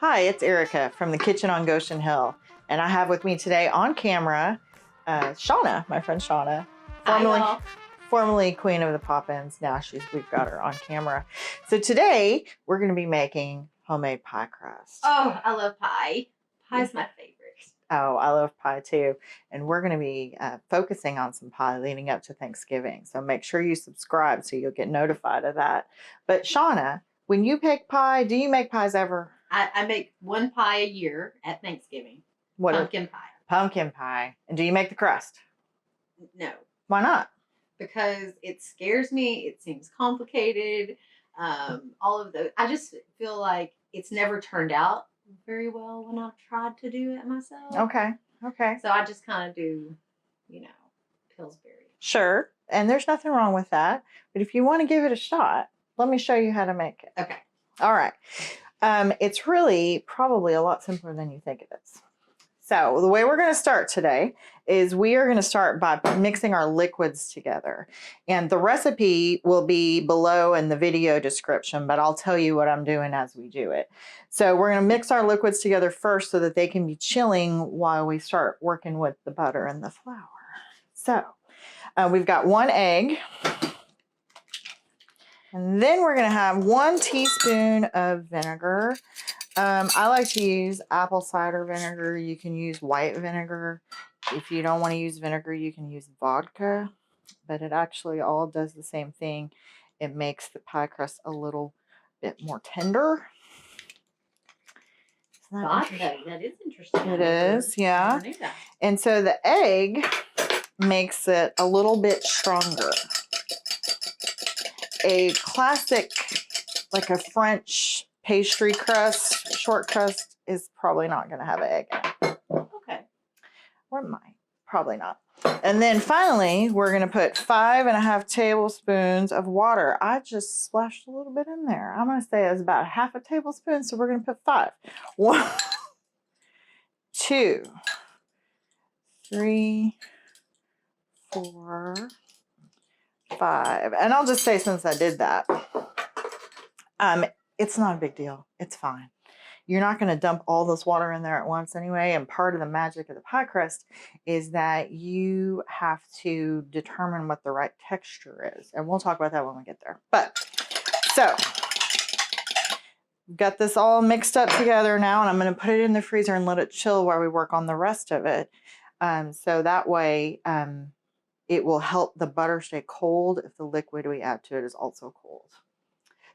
Hi, it's Erica from the kitchen on Goshen Hill, and I have with me today on camera Shauna, my friend Shauna, formerly Queen of the Poppins. Now we've got her on camera. So today we're going to be making homemade pie crust. Oh, I love pie. Pie's my favorite. Oh, I love pie too. And we're going to be focusing on some pie leading up to Thanksgiving. So make sure you subscribe so you'll get notified of that. But Shauna, when you bake pie, do you make pies ever? I make one pie a year at Thanksgiving. Pumpkin pie. Pumpkin pie. And do you make the crust? No. Why not? Because it scares me. It seems complicated. All of those. I just feel like it's never turned out very well when I've tried to do it myself. Okay. So I just kind of do, Pillsbury. Sure. And there's nothing wrong with that. But if you want to give it a shot, let me show you how to make it. Okay. All right. It's really probably a lot simpler than you think it is. So the way we're going to start today is we are going to start by mixing our liquids together. And the recipe will be below in the video description, but I'll tell you what I'm doing as we do it. So we're going to mix our liquids together first so that they can be chilling while we start working with the butter and the flour. So we've got 1 egg. And then we're going to have 1 teaspoon of vinegar. I like to use apple cider vinegar. You can use white vinegar. If you don't want to use vinegar, you can use vodka. But it actually all does the same thing. It makes the pie crust a little bit more tender. Vodka, that is interesting. It is, yeah. And so the egg makes it a little bit stronger. A classic, like a French pastry crust, short crust, is probably not going to have an egg in it. Okay. Or it might. Probably not. And then finally, we're going to put 5½ tablespoons of water. I just splashed a little bit in there. I'm going to say it's about ½ tablespoon, so we're going to put 5. 1, 2, 3, 4, 5. And I'll just say, since I did that, it's not a big deal. It's fine. You're not going to dump all this water in there at once anyway. And part of the magic of the pie crust is that you have to determine what the right texture is. And we'll talk about that when we get there. But so got this all mixed up together now, and I'm going to put it in the freezer and let it chill while we work on the rest of it. So that way, it will help the butter stay cold if the liquid we add to it is also cold.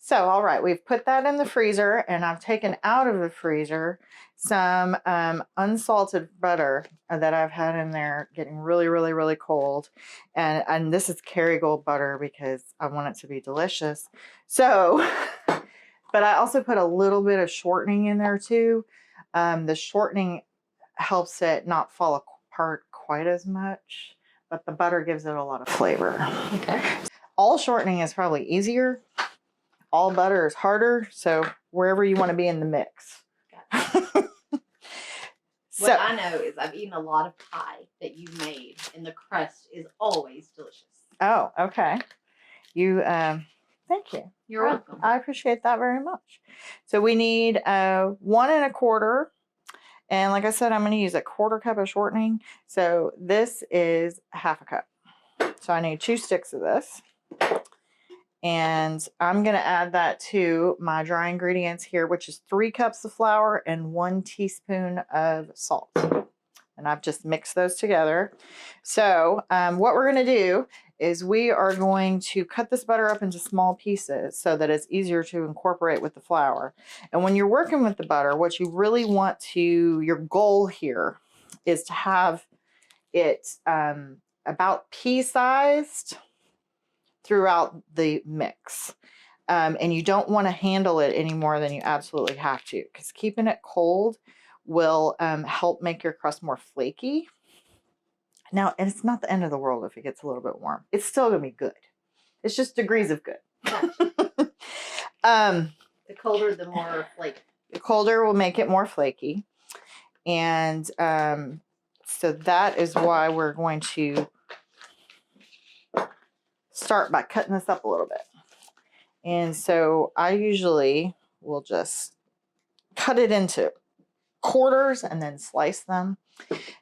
So, all right, we've put that in the freezer, and I've taken out of the freezer some unsalted butter that I've had in there getting really, really, really cold. And this is Kerrygold butter because I want it to be delicious. So, but I also put a little bit of shortening in there too. The shortening helps it not fall apart quite as much, but the butter gives it a lot of flavor. Okay. All shortening is probably easier. All butter is harder, so wherever you want to be in the mix. Gotcha. What I know is I've eaten a lot of pie that you made, and the crust is always delicious. Oh, okay. You, thank you. You're welcome. I appreciate that very much. So we need 1 1/4. And like I said, I'm going to use a 1/4 cup of shortening. So this is ½ cup. So I need 2 sticks of this. And I'm going to add that to my dry ingredients here, which is 3 cups of flour and 1 teaspoon of salt. And I've just mixed those together. So what we're going to do is we are going to cut this butter up into small pieces so that it's easier to incorporate with the flour. And when you're working with the butter, what you really want to, your goal here is to have it about pea-sized throughout the mix. And you don't want to handle it any more than you absolutely have to, because keeping it cold will help make your crust more flaky. Now, and it's not the end of the world if it gets a little bit warm. It's still going to be good. It's just degrees of good. Gotcha. The colder, the more flaky. The colder will make it more flaky. And so that is why we're going to start by cutting this up a little bit. And so I usually will just cut it into quarters and then slice them.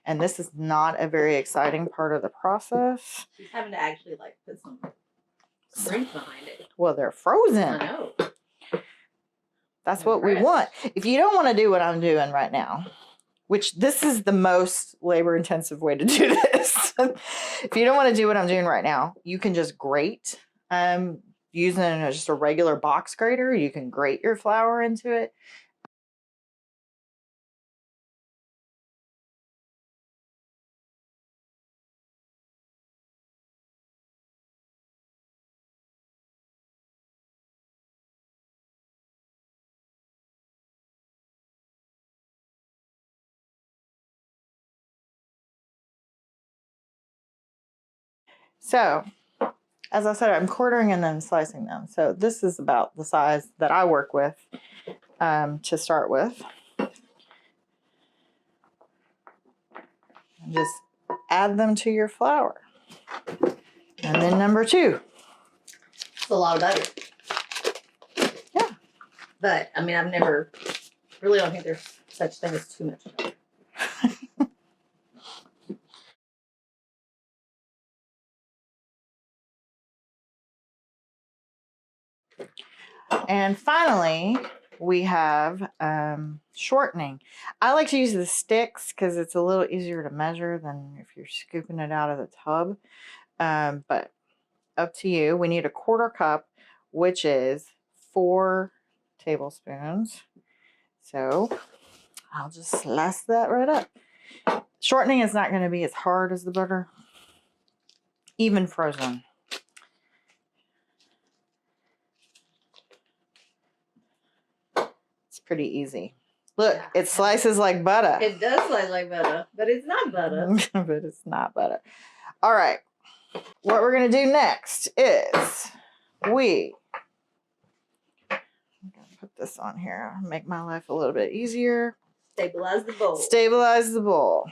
And this is not a very exciting part of the process. She's having to actually like put some strength behind it. Well, they're frozen. I know. That's what we want. If you don't want to do what I'm doing right now, which this is the most labor intensive way to do this. If you don't want to do what I'm doing right now, you can just grate using just a regular box grater. You can grate your flour into it. So, as I said, I'm quartering and then slicing them. So this is about the size that I work with to start with. And just add them to your flour. And then number 2. It's a lot of butter. Yeah. But, I mean, I've never, really don't think there's such thing as too much butter. And finally, we have shortening. I like to use the sticks because it's a little easier to measure than if you're scooping it out of the tub. But up to you. We need a 1/4 cup, which is 4 tablespoons. So I'll just slice that right up. Shortening is not going to be as hard as the butter, even frozen. It's pretty easy. Look, it slices like butter. It does slice like butter, but it's not butter. But it's not butter. All right. What we're going to do next is I'm going to put this on here, make my life a little bit easier. Stabilize the bowl. Stabilize the bowl.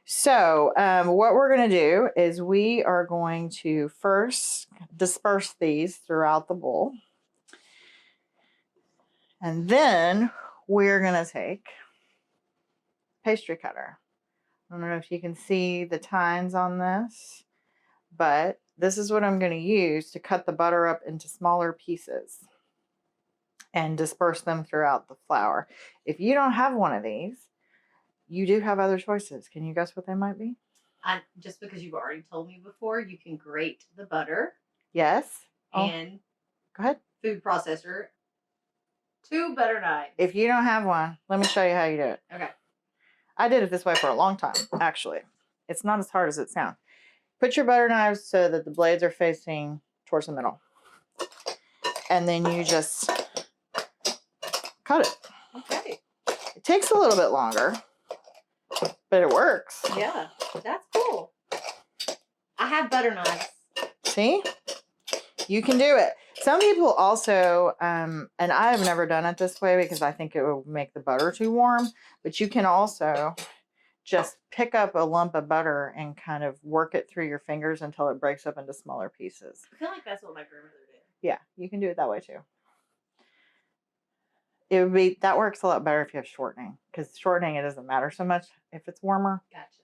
So what we're going to do is we are going to first disperse these throughout the bowl. And then we're going to take pastry cutter. I don't know if you can see the tines on this, but this is what I'm going to use to cut the butter up into smaller pieces and disperse them throughout the flour. If you don't have one of these, you do have other choices. Can you guess what they might be? Just because you've already told me before, you can grate the butter. Yes. And go ahead. Food processor. 2 butter knives. If you don't have one, let me show you how you do it. Okay. I did it this way for a long time, actually. It's not as hard as it sounds. Put your butter knives so that the blades are facing towards the middle. And then you just cut it. Okay. It takes a little bit longer, but it works. Yeah, that's cool. I have butter knives. See? You can do it. Some people also, and I have never done it this way because I think it will make the butter too warm, but you can also just pick up a lump of butter and kind of work it through your fingers until it breaks up into smaller pieces. I feel like that's what my grandmother did. Yeah, you can do it that way too. That works a lot better if you have shortening, because shortening, it doesn't matter so much if it's warmer. Gotcha.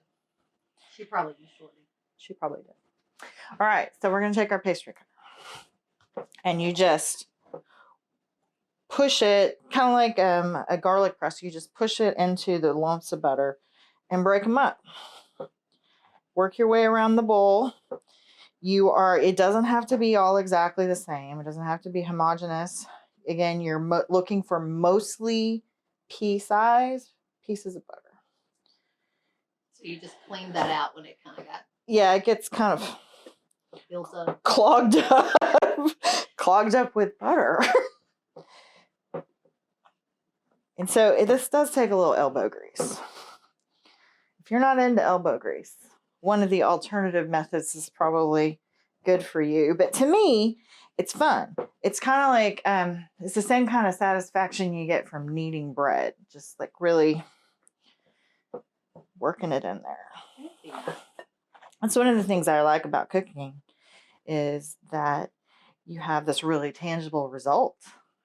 She probably used shortening. She probably did. All right, so we're going to take our pastry cutter. And you just push it, kind of like a garlic press. You just push it into the lumps of butter and break them up. Work your way around the bowl. It doesn't have to be all exactly the same. It doesn't have to be homogeneous. Again, you're looking for mostly pea-sized pieces of butter. So you just cleaned that out when it kind of got... Yeah, it gets kind of built up. Clogged up with butter. And so this does take a little elbow grease. If you're not into elbow grease, one of the alternative methods is probably good for you. But to me, it's fun. It's kind of like, it's the same kind of satisfaction you get from kneading bread. Just like really working it in there. Yeah. That's one of the things I like about cooking, is that you have this really tangible result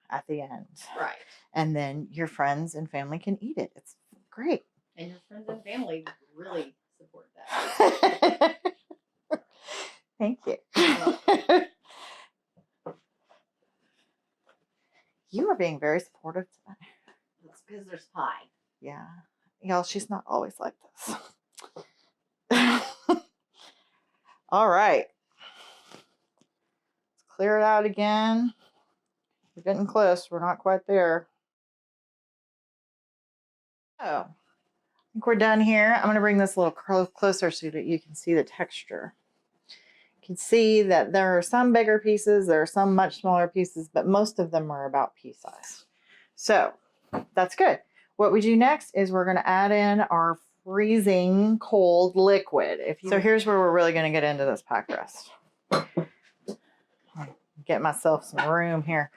at the end. Right. and then your friends and family can eat it. It's great. And your friends and family really support that. Thank you. You are being very supportive today. That's because there's pie. Yeah. Y'all, she's not always like this. All right. Let's clear it out again. We're getting close. We're not quite there. Oh, I think we're done here. I'm going to bring this a little closer so that you can see the texture. You can see that there are some bigger pieces. There are some much smaller pieces, but most of them are about pea size. So that's good. What we do next is we're going to add in our freezing cold liquid. So here's where we're really going to get into this pie crust. Get myself some room here.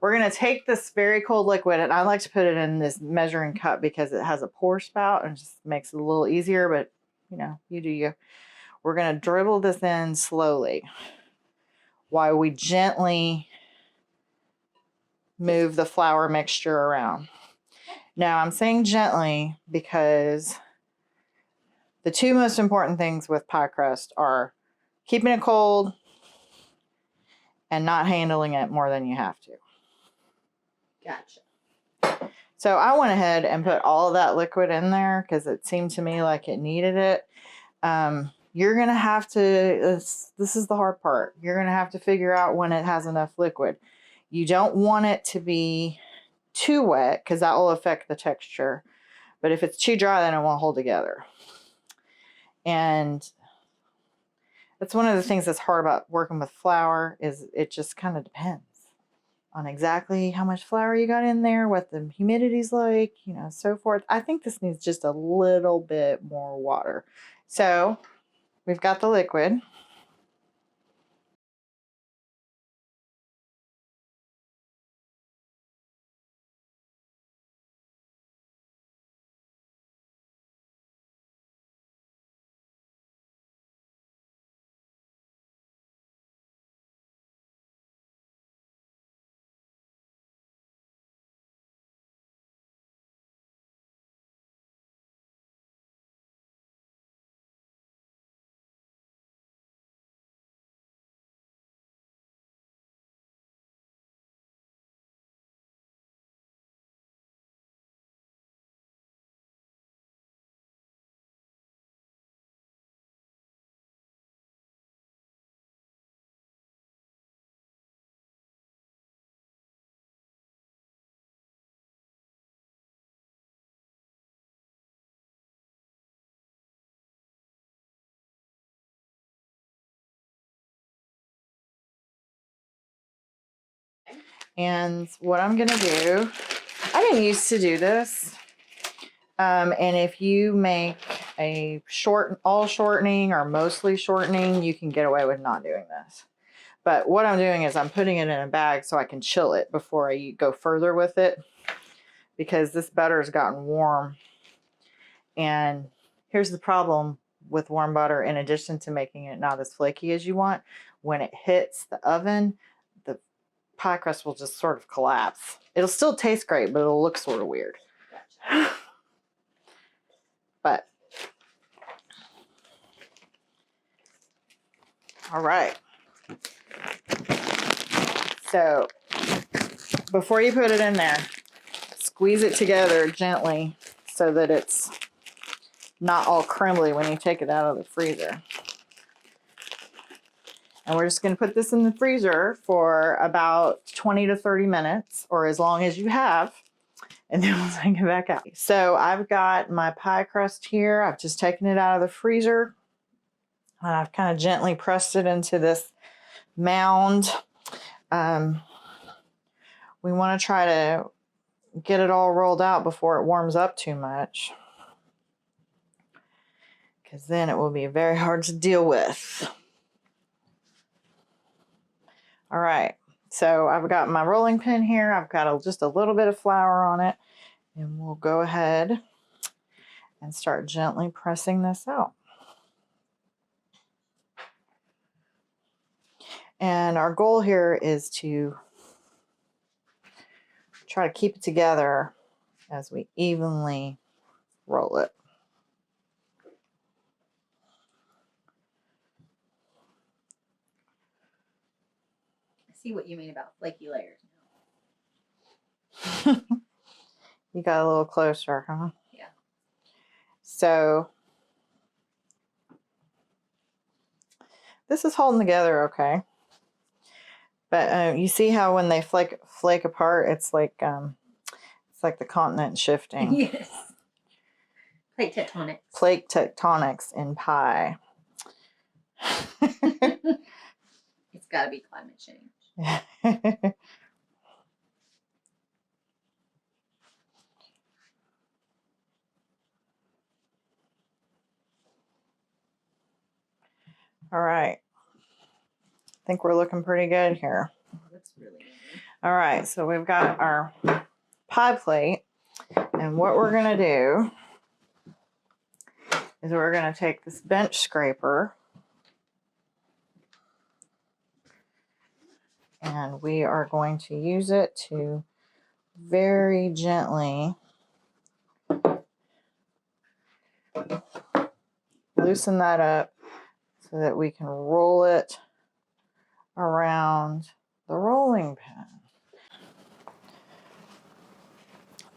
We're going to take this very cold liquid, and I like to put it in this measuring cup because it has a pour spout and just makes it a little easier, but you know, you do you. We're going to dribble this in slowly while we gently move the flour mixture around. Now I'm saying gently because the two most important things with pie crust are keeping it cold and not handling it more than you have to. Gotcha. So I went ahead and put all of that liquid in there because it seemed to me like it needed it. You're going to have to, this is the hard part. You're going to have to figure out when it has enough liquid. You don't want it to be too wet because that will affect the texture. But if it's too dry, then it won't hold together. And that's one of the things that's hard about working with flour is it just kind of depends on exactly how much flour you got in there, what the humidity's like, you know, so forth. I think this needs just a little bit more water. So we've got the liquid. And what I'm going to do, I didn't used to do this. And if you make a all shortening or mostly shortening, you can get away with not doing this. But what I'm doing is I'm putting it in a bag so I can chill it before I go further with it, because this butter has gotten warm. And here's the problem with warm butter, in addition to making it not as flaky as you want, when it hits the oven, the pie crust will just sort of collapse. It'll still taste great, but it'll look sort of weird. Gotcha. But all right. So before you put it in there, squeeze it together gently so that it's not all crumbly when you take it out of the freezer. And we're just going to put this in the freezer for about 20 to 30 minutes, or as long as you have, and then we'll take it back out. So I've got my pie crust here. I've just taken it out of the freezer, and I've kind of gently pressed it into this mound. We want to try to get it all rolled out before it warms up too much, because then it will be very hard to deal with. All right, so I've got my rolling pin here. I've got just a little bit of flour on it, and we'll go ahead and start gently pressing this out. And our goal here is to try to keep it together as we evenly roll it. I see what you mean about flaky layers You got a little closer, huh? Yeah. So this is holding together okay. But you see how when they flake apart, it's like the continent shifting. Yes. Plate tectonics. Plate tectonics in pie. It's got to be climate change. All right. I think we're looking pretty good here. Looks really good. All right, so we've got our pie plate, and what we're going to do is we're going to take this bench scraper and we are going to use it to very gently loosen that up so that we can roll it around the rolling pin.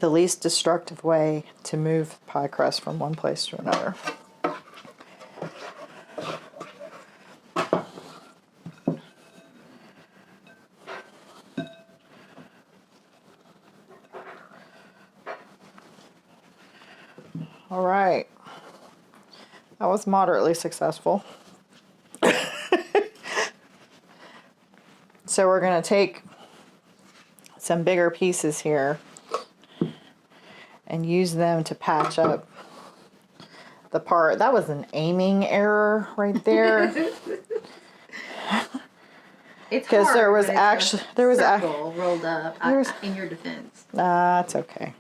The least destructive way to move pie crust from one place to another. All right, that was moderately successful. So we're going to take some bigger pieces here and use them to patch up the part. That was an aiming error right there. It's because hard, there was but it's actually rolled up in your defense. That's okay.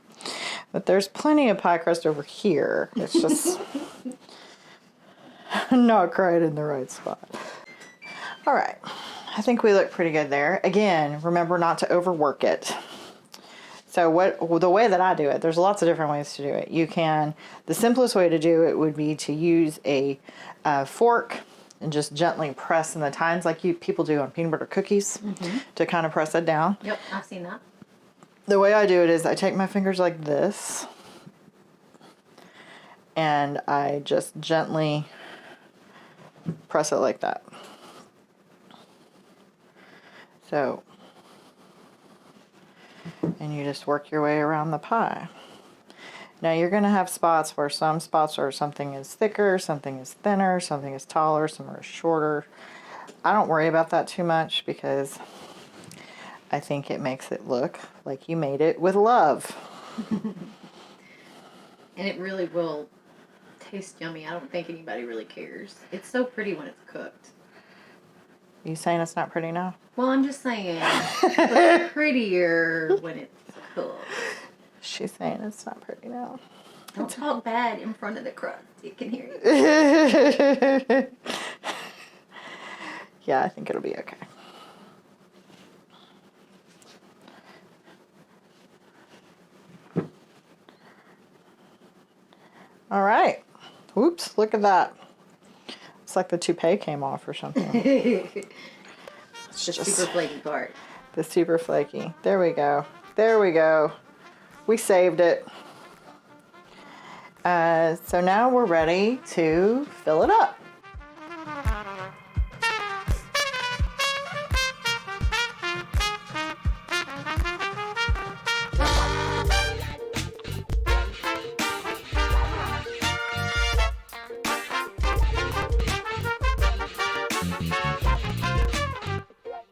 But there's plenty of pie crust over here. It's just not quite in the right spot. All right. I think we look pretty good there. Again, remember not to overwork it. So the way that I do it, there's lots of different ways to do it. The simplest way to do it would be to use a fork and just gently press in the tines like people do on peanut butter cookies to kind of press it down. Yep, I've seen that. The way I do it is I take my fingers like this and I just gently press it like that. So, and you just work your way around the pie. Now you're going to have spots where something is thicker, something is thinner, something is taller, some are shorter. I don't worry about that too much because I think it makes it look like you made it with love. And it really will taste yummy. I don't think anybody really cares. It's so pretty when it's cooked. You saying it's not pretty now? Well, I'm just saying it's prettier when it's cooked. She's saying it's not pretty now. Don't talk bad in front of the crust. It can hear you. Yeah, I think it'll be okay. All right. Oops, look at that. It's like the toupee came off or something. It's the super flaky part. The super flaky. There we go. There we go. We saved it. So now we're ready to fill it up.